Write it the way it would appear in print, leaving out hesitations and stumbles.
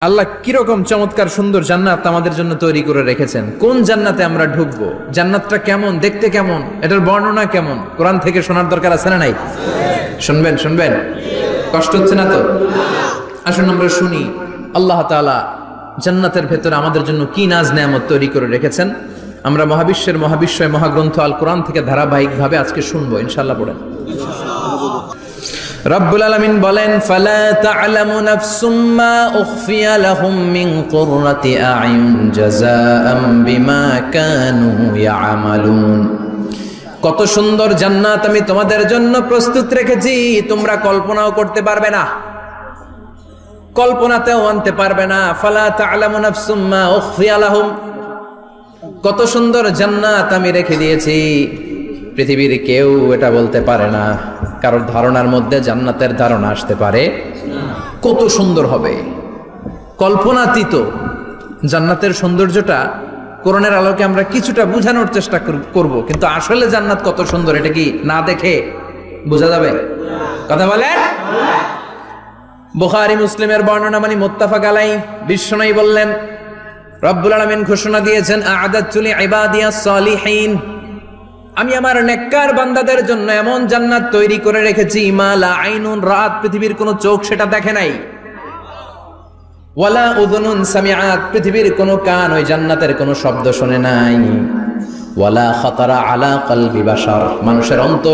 আল্লাহ কিরকম চমৎকার সুন্দর জান্নাত আমাদের জন্য তৈরি করে রেখেছেন। কোন জান্নাতে আমরা ঢুকবো, জান্নাতটা কেমন, দেখতে কেমন, এটার বর্ণনা কেমন, কোরআন থেকে শোনার দরকার আছে না নাই? শুনবেন শুনবেন, কষ্ট হচ্ছে না তো? আসুন আমরা শুনি আল্লাহ তাআলা জান্নাতের ভেতরে আমাদের জন্য কি নাজ নেয়ামত তৈরি করে রেখেছেন। আমরা মহাবিশ্বয় মহাগ্রন্থ আল কোরআন থেকে ধারাবাহিকভাবে আজকে শুনবো ইনশাআল্লাহ। পড়েন। রব্বুল আলামিন বলেন, ফালা তা'লামু নাফসুম মা উখফিয়া লাহুম মিন কুররাতি আ'য়ুন জাযাআম বিমা কানু ইয়া'মালুন। কত সুন্দর জান্নাত আমি তোমাদের জন্য প্রস্তুত রেখেছি, তোমরা কল্পনাও করতে পারবে না, কল্পনাতেও আনতে পারবে না। ফালা তা'লামু নাফসুম মা উখফিয়া লাহুম, কত সুন্দর জান্নাত আমি রেখে দিয়েছি, পৃথিবীর কেউ এটা বলতে পারে না। কারোর ধারণার মধ্যে জান্নাতের ধারণা আসতে পারে কত সুন্দর হবে, কল্পনাতীত জান্নাতের সৌন্দর্যটা কোরআনের আলোকে আমরা কিছুটা বোঝানোর চেষ্টা করব, কিন্তু আসলে জান্নাত কত সুন্দর এটা কি না দেখে বোঝা যাবে? কথা বলেন। বুখারী মুসলিমের বর্ণনা মানে মুত্তাফাক আলাইহি, বিশ্বনবী বললেন, রব্বুল আলামিন ঘোষণা দিয়েছেন, আ'আদাতু লিইবাদিয়াস সালিহিন, আমি আমার নেককার বান্দাদের জন্য এমন জান্নাত তৈরি করে রেখেছি, মা লা আইনুন রাত, পৃথিবীর কোনো চোখ সেটা দেখে নাই, ওয়ালা উযুনুন সামিআত, পৃথিবীর কোনো কান ওই জান্নাতের কোনো শব্দ শুনে নাই, ওয়ালা খাতারা আলা কলবি বাশার, মানুষের অন্তর